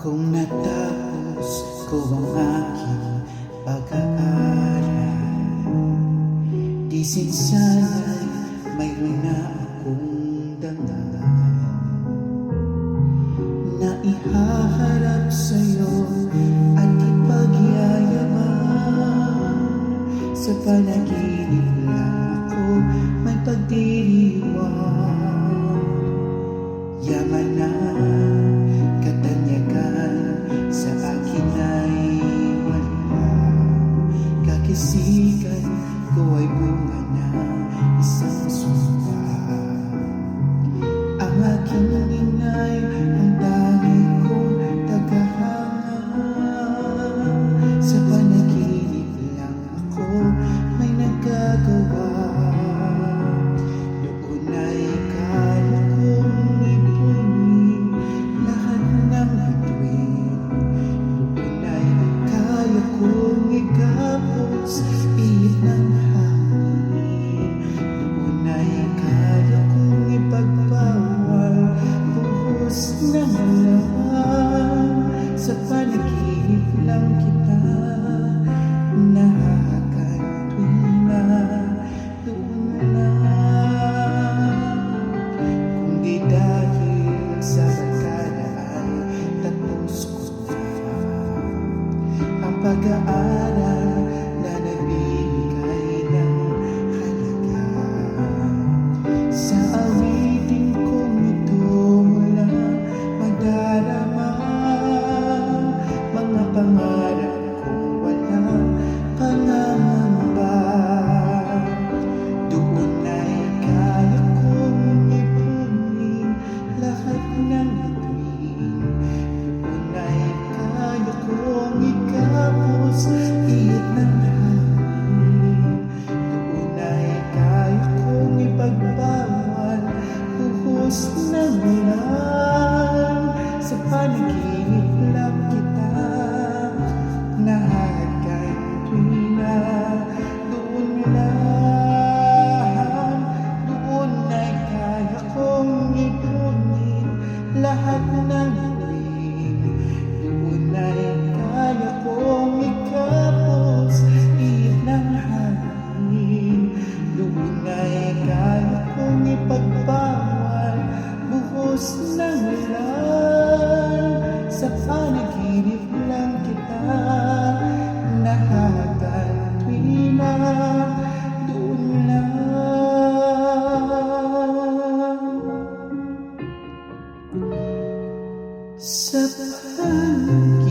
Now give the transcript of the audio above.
Kung natapos ko ang aking pag-aaral, di sana'y mayroon na akong dangal na ihaharap sa'yo at ipagyayaman. Sa panaginip lang ako may pagdiriwang, yaman na katanyagan sa akin ay wala. Kakisigan ko ay bunga ng isang sumpa. Ang aking inay ang dami kong tagahanga. Sa panaginip lang ako may nagagawa. Doon ay kaya kong ipunin lahat ng bituin. Doon ay kaya kong igapos ihip ng hangin. Doon ay kaya kong ipagpawal buhos ng alam. Sa panaginip lang kita nakakatuwina. Doon lang, kung di dahil sa barkada ay tapos ko na ang pag-aaral na nagbibigay ng halaga. Sa awitin kong ito walang madarama, mga pangarap kong walang pangangamba. Doon ay kaya kong ipunin lahat ng bituin. Doon ay kaya kong ikapos ihip ng hangin. Doon ay kaya kong ipagbawal buhos ng ulan. Sa panaginip lang kita nakakatuwina. Doon lang, doon ay kaya kong ipunin lahat ng bituin. Doon ay kaya kong ikapos ihip ng hangin. Doon ay kaya kong ipagbawal buhos ng ulan. Sa panaginip lang kita nakakatuwina. Doon lang sa panaginip